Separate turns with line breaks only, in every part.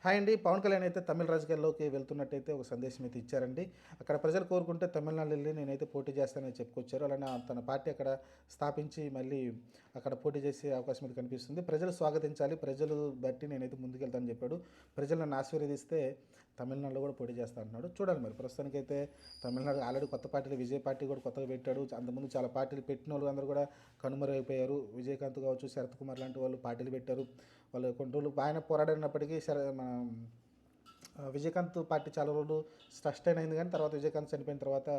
Hi అండి. పవన్ కళ్యాణ్ అయితే తమిళ రాజకీయాల్లోకి వెళ్తున్నట్టయితే ఒక సందేశం అయితే ఇచ్చారండి. అక్కడ ప్రజలు కోరుకుంటే తమిళనాడు వెళ్ళి నేనైతే పోటీ చేస్తానని చెప్పుకొచ్చారు. అలానే తన పార్టీ అక్కడ స్థాపించి మళ్ళీ అక్కడ పోటీ చేసే అవకాశం అయితే కనిపిస్తుంది. ప్రజలు స్వాగతించాలి, ప్రజలు బట్టి నేనైతే ముందుకెళ్తానని చెప్పాడు. ప్రజలు నన్ను ఆశీర్వదిస్తే తమిళనాడులో కూడా పోటీ చేస్తా అంటున్నాడు. చూడాలి మరి. ప్రస్తుతానికైతే తమిళనాడు ఆల్రెడీ కొత్త పార్టీలు, విజయ్ పార్టీ కూడా కొత్తగా పెట్టాడు. అంతకుముందు చాలా పార్టీలు పెట్టిన వాళ్ళు అందరూ కూడా కనుమరుగైపోయారు. విజయకాంత్ కావచ్చు, శరత్ కుమార్ లాంటి వాళ్ళు పార్టీలు పెట్టారు. వాళ్ళు కొన్ని రోజులు ఆయన పోరాడినప్పటికీ మన విజయకాంత్ పార్టీ చాలా రోజులు సస్టైన్ అయింది, కానీ తర్వాత విజయకాంత్ చనిపోయిన తర్వాత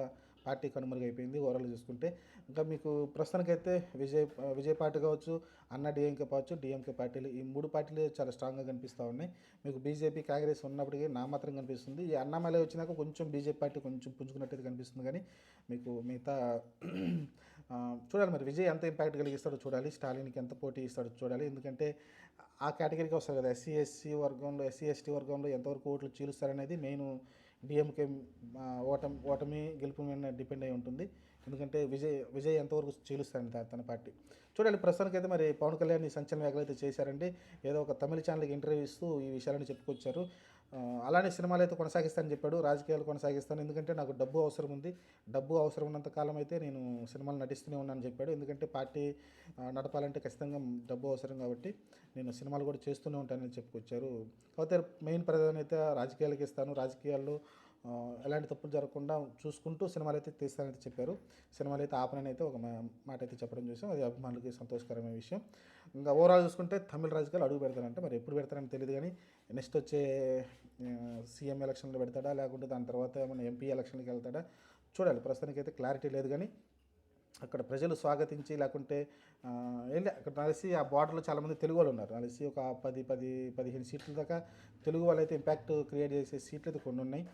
పార్టీ కనుమరుగైపోయింది ఓవరాల్ చూసుకుంటే. ఇంకా మీకు ప్రస్తుతానికైతే విజయ్ పార్టీ కావచ్చు, అన్న డిఎంకే కావచ్చు, డిఎంకే పార్టీలు, ఈ మూడు పార్టీలు చాలా స్ట్రాంగ్గా కనిపిస్తూ ఉన్నాయి. మీకు బీజేపీ కాంగ్రెస్ ఉన్నప్పటికీ నా మాత్రం కనిపిస్తుంది. ఈ అన్నామలై వచ్చినాక కొంచెం బీజేపీ పార్టీ కొంచెం పుంజుకున్నట్టయితే కనిపిస్తుంది, కానీ మీకు మిగతా చూడాలి మరి. విజయ్ ఎంత ఇంపాక్ట్ కలిగిస్తాడో చూడాలి, స్టాలిన్కి ఎంత పోటీ ఇస్తాడో చూడాలి. ఎందుకంటే ఆ కేటగిరీకి వస్తారు కదా, ఎస్సీ ఎస్టీ వర్గంలో ఎంతవరకు ఓట్లు చీలుస్తారనేది మెయిన్. డిఎంకే ఓటమి గెలుపు మీద డిపెండ్ అయి ఉంటుంది. ఎందుకంటే విజయ్ ఎంతవరకు చీలుస్తారని తన పార్టీ చూడాలి. ప్రస్తుతానికైతే మరి పవన్ కళ్యాణ్ ఈ సంచలన వ్యాఖ్యలు అయితే చేశారండి. ఏదో ఒక తమిళ ఛానల్కి ఇంటర్వ్యూ ఇస్తూ ఈ విషయాలను చెప్పుకొచ్చారు. అలానే సినిమాలు అయితే కొనసాగిస్తానని చెప్పాడు, రాజకీయాలు కొనసాగిస్తాను, ఎందుకంటే నాకు డబ్బు అవసరం ఉంది, డబ్బు అవసరం ఉన్నంత కాలం అయితే నేను సినిమాలు నటిస్తూనే ఉన్నానని చెప్పాడు. ఎందుకంటే పార్టీ నడపాలంటే ఖచ్చితంగా డబ్బు అవసరం కాబట్టి నేను సినిమాలు కూడా చేస్తూనే ఉంటానని చెప్పుకొచ్చారు. కాకపోతే మెయిన్ ప్రధాన అయితే రాజకీయాలకు ఇస్తాను, రాజకీయాల్లో ఎలాంటి తప్పులు జరగకుండా చూసుకుంటూ సినిమాలు అయితే తీస్తానైతే చెప్పారు. సినిమాలు అయితే ఆపనని అయితే ఒక మాట అయితే చెప్పడం చూసాం. అది అభిమానులకి సంతోషకరమైన విషయం. ఇంకా ఓవరాల్ చూసుకుంటే తమిళ రాజకీయాలు అడుగు పెడతారంటే మరి ఎప్పుడు పెడతారని తెలియదు, కానీ నెక్స్ట్ వచ్చే సీఎం ఎలక్షన్లో పెడతాడా, లేకుంటే దాని తర్వాత ఏమైనా ఎంపీ ఎలక్షన్కి వెళ్తాడా చూడాలి. ప్రస్తుతానికి అయితే క్లారిటీ లేదు, కానీ అక్కడ ప్రజలు స్వాగతించి లేకుంటే ఏంటి అక్కడ కలిసి ఆ బార్డర్లో చాలామంది తెలుగు వాళ్ళు ఉన్నారు. కలిసి ఒక 15 సీట్ల దాకా తెలుగు వాళ్ళు అయితే ఇంపాక్ట్ క్రియేట్ చేసే సీట్లు అయితే కొన్ని ఉన్నాయి.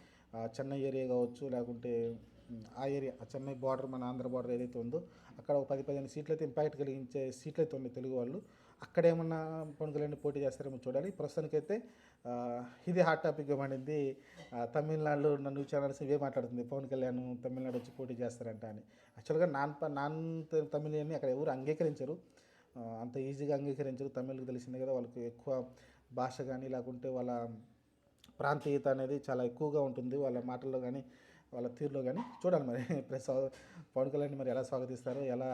చెన్నై ఏరియా కావచ్చు, లేకుంటే ఆ ఏరియా చెన్నై బార్డర్, మన ఆంధ్ర బార్డర్ ఏదైతే ఉందో అక్కడ ఒక 10-15 సీట్లు అయితే ఇంపాక్ట్ కలిగించే సీట్లు అయితే ఉన్నాయి తెలుగు వాళ్ళు. అక్కడ ఏమన్నా పవన్ కళ్యాణ్ పోటీ చేస్తారేమో చూడాలి. ప్రస్తుతానికైతే ఇది హాట్ టాపిక్గా మారింది. తమిళనాడులో ఉన్న న్యూస్ ఛానల్స్ ఇవే మాట్లాడుతుంది, పవన్ కళ్యాణ్ తమిళనాడు వచ్చి పోటీ చేస్తారంట అని. యాక్చువల్గా నాన్ తమిళని అక్కడ ఎవరు అంగీకరించరు, అంత ఈజీగా అంగీకరించరు. తమిళకు తెలిసిందే కదా, వాళ్ళకి ఎక్కువ భాష కానీ లేకుంటే వాళ్ళ ప్రాంతీయత అనేది చాలా ఎక్కువగా ఉంటుంది వాళ్ళ మాటల్లో కానీ వాళ్ళ తీరులో కానీ. చూడాలి మరి ప్లస్ పవన్ కళ్యాణ్ మరి ఎలా స్వాగతిస్తారో, ఎలా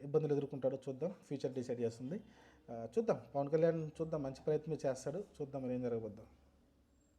ఇబ్బందులు ఎదుర్కొంటాడో చూద్దాం. ఫ్యూచర్ డిసైడ్ చేస్తుంది. చూద్దాం, పవన్ కళ్యాణ్ చూద్దాం, మంచి ప్రయత్నం చేస్తాడు. చూద్దాం మరి ఏం జరగబోద్దాం.